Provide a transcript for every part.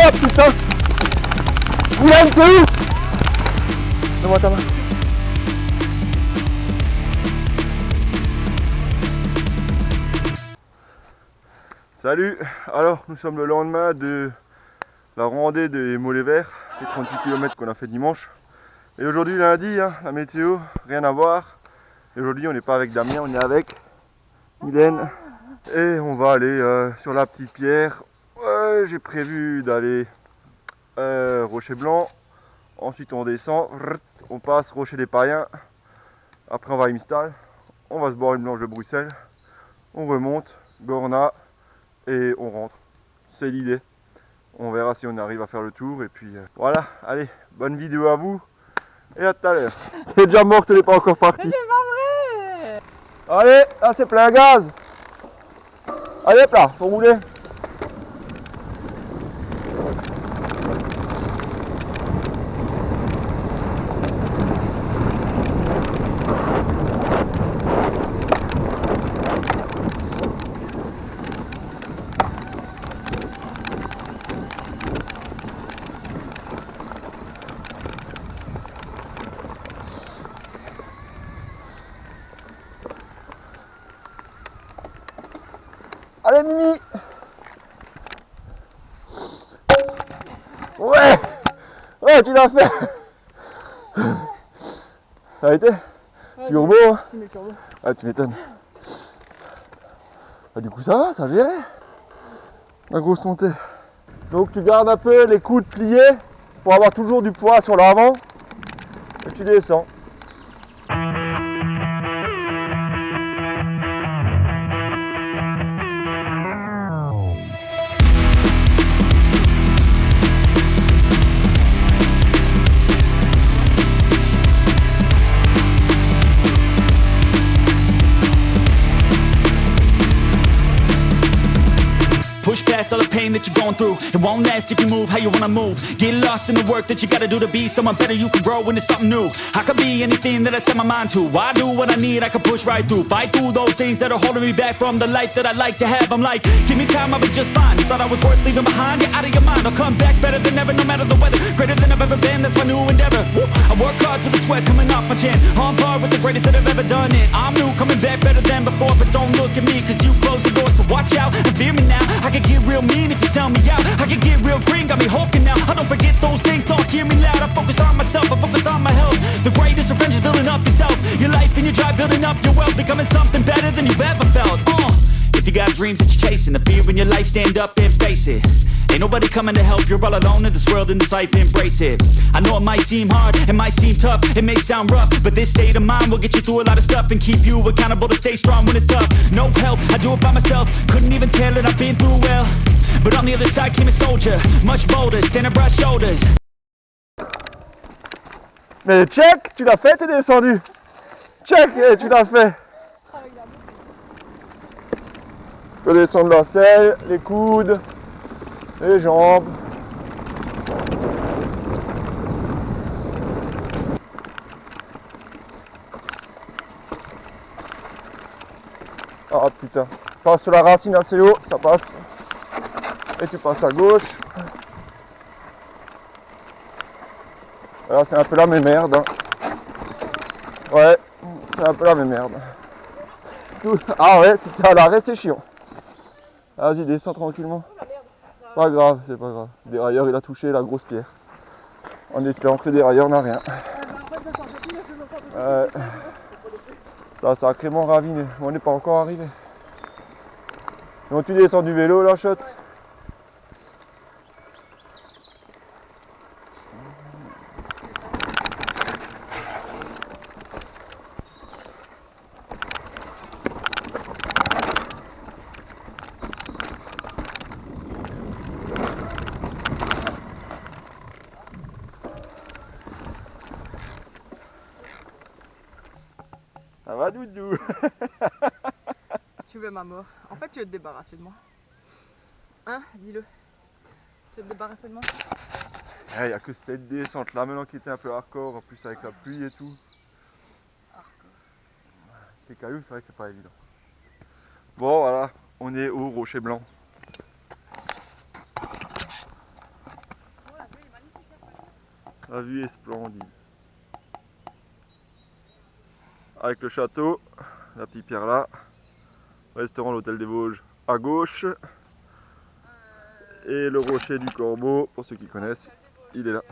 Oh putain! William, t'es où? Donne-moi ta main. Salut! Alors, nous sommes le lendemain de la randonnée des Mollets Verts, les 38 km qu'on a fait dimanche. Et aujourd'hui, lundi, hein, la météo, rien à voir. Et aujourd'hui, on n'est pas avec Damien, on est avec Mylène. Et on va aller sur la petite pierre. J'ai prévu d'aller Rocher Blanc. Ensuite, on descend, on passe Rocher des Païens. Après, on va à Imstal. On va se boire une blanche de Bruxelles. On remonte, Gorna. Et on rentre. C'est l'idée. On verra si on arrive à faire le tour. Et puis voilà, allez, bonne vidéo à vous. Et à tout à l'heure. T'es déjà morte, t'es pas encore parti. Mais c'est pas vrai. Allez, là c'est plein gaz. Allez hop là, faut rouler. Allez Mimi. Ouais. Ouais, tu l'as fait. Ça a été? Ouais, Turbo hein? tu mets turbo. Ah tu m'étonnes. Bah, du coup ça va, ça gérait. La grosse montée. Donc tu gardes un peu les coudes pliés pour avoir toujours du poids sur l'avant. Et tu descends. Push past all the pain that you're going through. It won't last if you move how you wanna move. Get lost in the work that you gotta do to be someone better. You can grow into something new. I could be anything that I set my mind to. I do what I need, I can push right through. Fight through those things that are holding me back from the life that I like to have. I'm like, give me time, I'll be just fine. You thought I was worth leaving behind? You're out of your mind. I'll come back better than ever, no matter the weather. Greater than I've ever been, that's my new endeavor. Woo. I work hard so the sweat coming off my chin. On par with the greatest that I've ever done it. I'm new, coming back better than before. But don't look at me, cause you close the door. So watch out and fear me now. I can get real mean if you sell me out. I can get real green, got me hulking now. I don't forget those things, don't hear me loud. I focus on myself, I focus on my health. The greatest revenge is building up yourself. Your life and your drive, building up your wealth. Becoming something better than you've ever felt. If you got dreams that you're chasing, the fear in your life, stand up and face it. Ain't nobody coming to help, you're all alone in this world, in this life, embrace it. I know it might seem hard, it might seem tough, it may sound rough, but this state of mind will get you through a lot of stuff and keep you accountable to stay strong when it's tough. No help, I do it by myself, couldn't even tell it, I've been through well. But on the other side came a soldier, much bolder, standing broad shoulders. Mais check, tu l'as fait, t'es descendu. Check, tu l'as fait. Tu peux descendre la selle, les coudes, les jambes. Ah putain, passe sur la racine assez haut, ça passe. Et tu passes à gauche. Alors c'est un peu la même merde. Hein. Ouais, c'est un peu la même merde. Ah ouais, si t'es à l'arrêt, c'est chiant. Vas-y, descends tranquillement. Pas grave, c'est pas grave. Le dérailleur, il a touché la grosse pierre. En espérant que le dérailleur n'a rien. Ça a sacrément raviné. On n'est pas encore arrivé. Donc tu descends du vélo, la shot. Ça va, doudou? Tu veux ma mort. En fait, tu veux te débarrasser de moi. Hein? Dis-le. Tu veux te débarrasser de moi? Il n'y a que cette descente là maintenant qui était un peu hardcore, en plus avec la pluie et tout. Les cailloux, c'est vrai que c'est pas évident. Bon voilà, on est au Rocher Blanc. La vue est splendide. Avec le château, la petite pierre là. Restaurant l'Hôtel des Vosges à gauche. Et le rocher du Corbeau, pour ceux qui connaissent, il est là.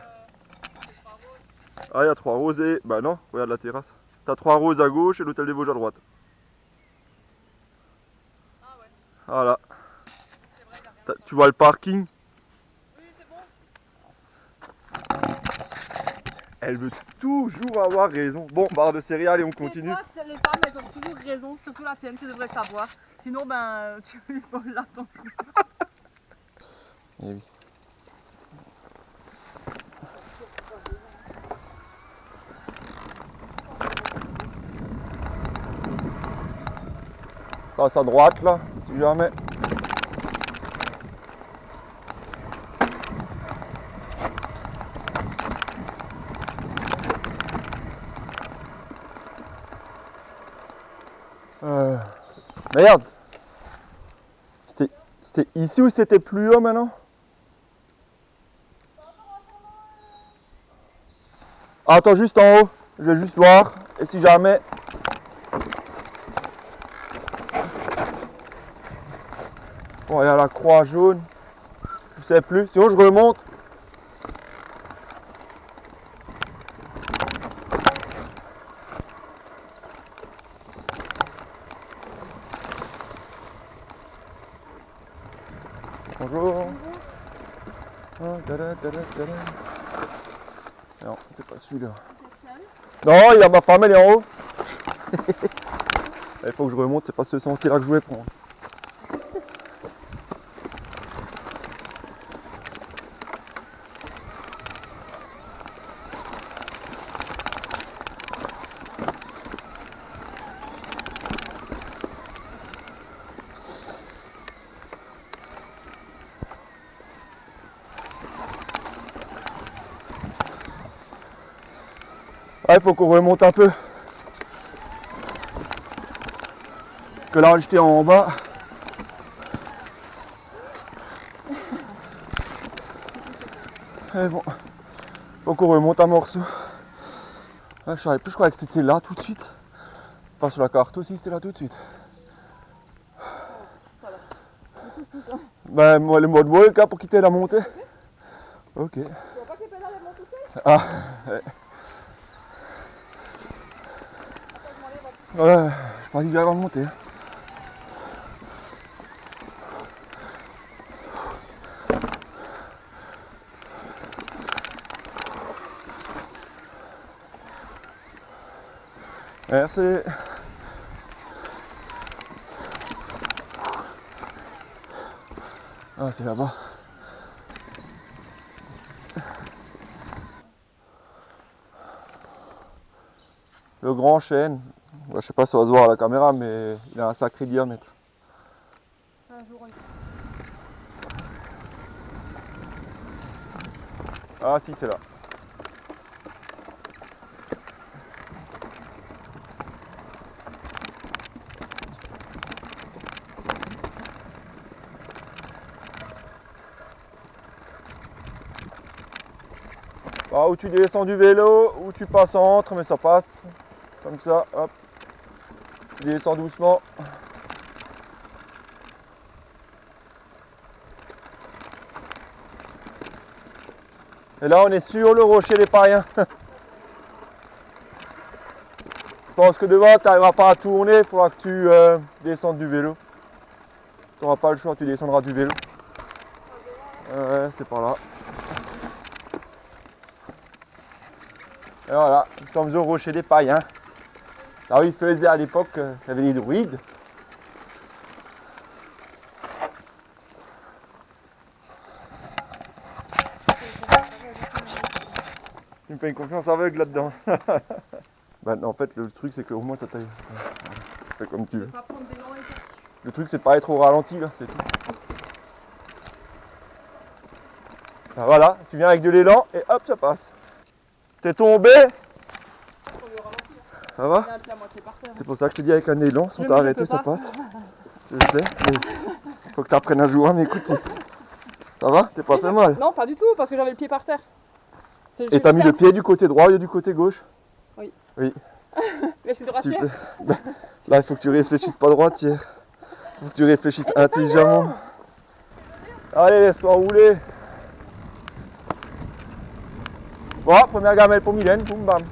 Ah, il y a 3 rosés. Bah non, regarde la terrasse. T'as 3 roses à gauche et l'Hôtel des Vosges à droite. Ah ouais. Voilà. C'est vrai, y a rien. Tu vois le parking? Oui, c'est bon. Elle veut toujours avoir raison. Bon, barre de céréales et on continue. Et toi, les femmes, elles ont toujours raison, surtout la tienne, tu devrais savoir. Sinon, ben, tu lui voles là ton coup. Eh oui. Passe à droite là, si jamais. Merde. C'était ici ou c'était plus haut maintenant? Attends, juste en haut. Je vais juste voir. Et si jamais... Bon, il y a la croix jaune. Je sais plus. Sinon, je remonte. Bonjour. Oh, non, c'est pas celui-là. Non, il y a ma femme, elle est en haut. Il faut que je remonte, c'est pas ce sentier-là que je voulais prendre. Ah, il faut qu'on remonte un peu. Parce que là, j'étais en bas. Et bon, faut qu'on remonte un morceau. Ah, je savais plus, je croyais que c'était là tout de suite. Enfin, sur la carte aussi, c'était là tout de suite. Ben, moi, le mode walk pour quitter la montée. Ok. Tu vois pas que les pédales elles montent tout seul? Ah, ouais. Ouais, je pensais qu'il allait monter. Merci. Ah, c'est là-bas. Le grand chêne. Je sais pas si ça va se voir à la caméra, mais il a un sacré diamètre. Un jour, Ah si, c'est là. Ah, où tu descends du vélo, où tu passes entre, mais ça passe. Comme ça, hop. Tu descends doucement. Et là, on est sur le rocher des Païens. Je pense que devant, tu n'arriveras pas à tourner, il faudra que tu descendes du vélo. Tu n'auras pas le choix, tu descendras du vélo. Ouais, c'est par là. Et voilà, nous sommes au rocher des Païens. Là où ils faisaient à l'époque, il y avait des druides. Tu me fais une confiance aveugle là-dedans. Bah, en fait, le truc c'est qu'au moins ça taille. Fais comme tu veux. pas prendre des langues. Le truc c'est de pas être au ralenti là, c'est tout. Ah, voilà, tu viens avec de l'élan et hop, ça passe. T'es tombé? Ça va? C'est pour ça que je te dis avec un élan, sans t'arrêter, ça passe. Je sais, mais faut que tu apprennes à jouer à m'écouter. Ça va? T'es pas fait mal? Non, pas du tout, parce que j'avais le pied par terre. Et t'as mis le pied du côté droit au lieu du côté gauche? Oui. Oui. Mais je suis droitière. Super. Là, il faut que tu réfléchisses pas droitière. Il faut que tu réfléchisses intelligemment. Allez, laisse-toi rouler. Bon, première gamelle pour Mylène, boum bam.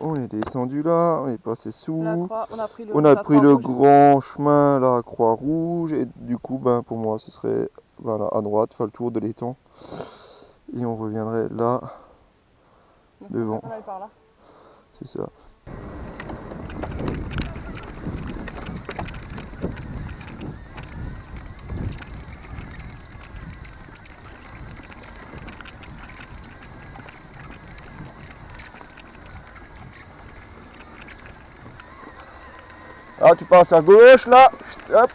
On est descendu là, on est passé sous. On a pris le grand chemin, la Croix-Rouge. Et du coup, ben, pour moi, ce serait voilà, à droite, faire le tour de l'étang. Et on reviendrait là, devant. C'est ça. Là, tu passes à gauche, là. Hop.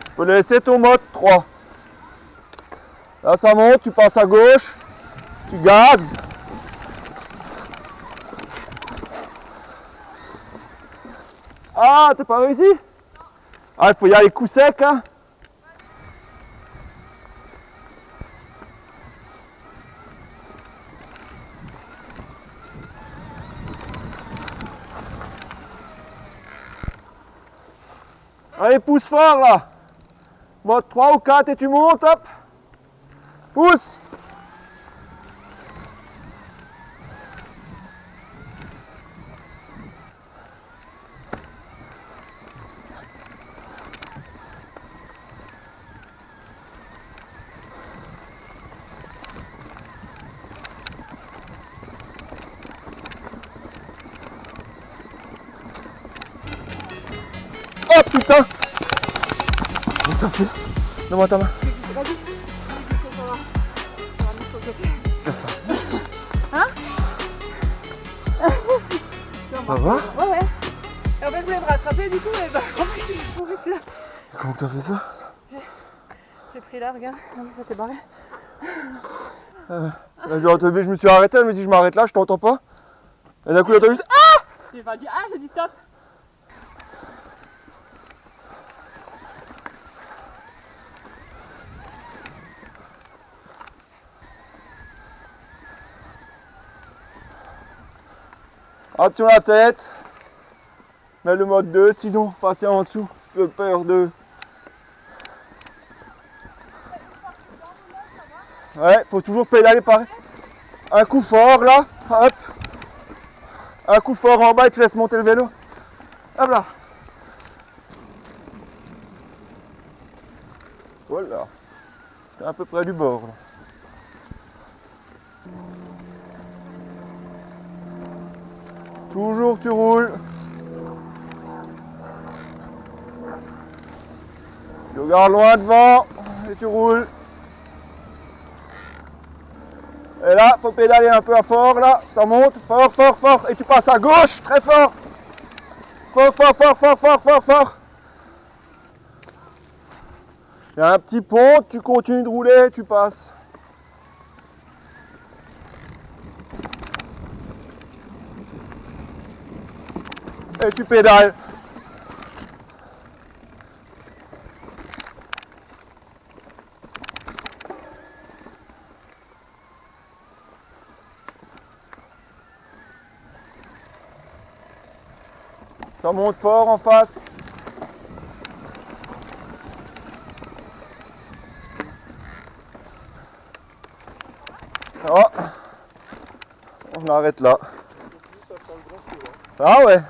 Tu peux laisser ton mode 3. Là, ça monte, tu passes à gauche. Tu gazes. Ah, t'as pas réussi? Ah, il faut y aller coup sec, hein. Allez, pousse fort là. Mode 3 ou 4 et tu montes, hop. Pousse. Oh putain! Comment t'as fait? Donne-moi ta main. Vas-y. Comme ça. Hein? Ça va? Ouais. Et en fait, je voulais me rattraper du coup, et bah, en fait, je pourrais celui-là. Comment t'as fait ça? J'ai pris là, regarde. Non, mais ça s'est barré. Je me suis arrêté, elle me dit je m'arrête là, je t'entends pas. Et d'un coup, j'entends juste ah! J'ai pas dit ah, j'ai dit stop. Attention la tête. Mets le mode 2, sinon passer en dessous. Si tu as peur de. Ouais, faut toujours pédaler pareil. Un coup fort là, hop. Un coup fort en bas et tu laisses monter le vélo. Hop là. Voilà. T'es à peu près du bord là. Toujours tu roules. Tu regardes loin devant et tu roules. Et là, faut pédaler un peu à fort là, ça monte, fort, fort, fort, et tu passes à gauche, très fort. Fort, fort, fort, fort, fort, fort, fort. Il y a un petit pont, tu continues de rouler, tu passes. Et tu pédales. Ça monte fort en face. Oh. On arrête là. Ah ouais.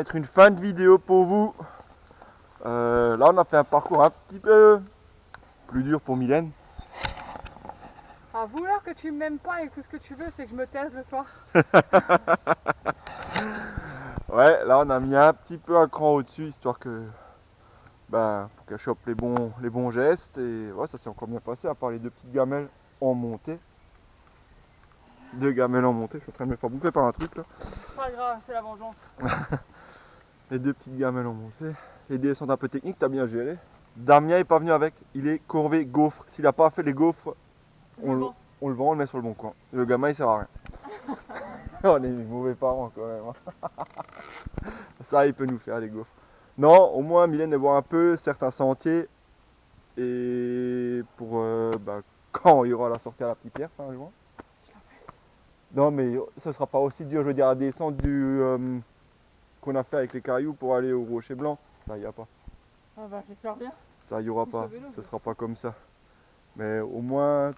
être une fin de vidéo pour vous. Là on a fait un parcours un petit peu plus dur pour Mylène. À vouloir que tu m'aimes pas et que tout ce que tu veux, c'est que je me taise le soir. Ouais, là on a mis un petit peu un cran au-dessus histoire que pour qu'elle chope les bons gestes. Et ouais, ça s'est encore bien passé à part les 2 petites gamelles en montée. 2 gamelles en montée, je suis en train de me faire bouffer par un truc là. C'est pas grave, c'est la vengeance. Les 2 petites gamelles en montée. Les descentes un peu techniques, t'as bien géré. Damien est pas venu avec, il est corvé gaufre. S'il a pas fait les gaufres, on le vend, on le met sur le bon coin. Le gamin il sert à rien. On est mauvais parents quand même. Ça il peut nous faire les gaufres. Non, au moins Mylène elle voit un peu certains sentiers. Et pour quand il y aura la sortie à la Petite Pierre fin juin. Non mais ce sera pas aussi dur, je veux dire, à descendre qu'on a fait avec les cailloux pour aller au Rocher Blanc. Ça y a pas. Ah bah j'espère bien. Ça y aura Pousse pas, le vélo, ce sera pas comme ça. Mais au moins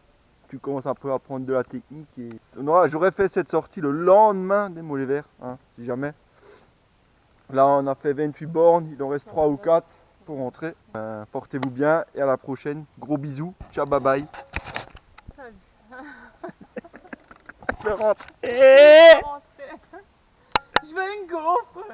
tu commences un peu à prendre de la technique et j'aurais fait cette sortie le lendemain des Mollets Verts, hein, si jamais. Là on a fait 28 bornes, il en reste 3 ou 4 pour rentrer. Portez-vous bien et à la prochaine. Gros bisous, ciao bye bye. Salut. Je rentre. Je veux une gaufre.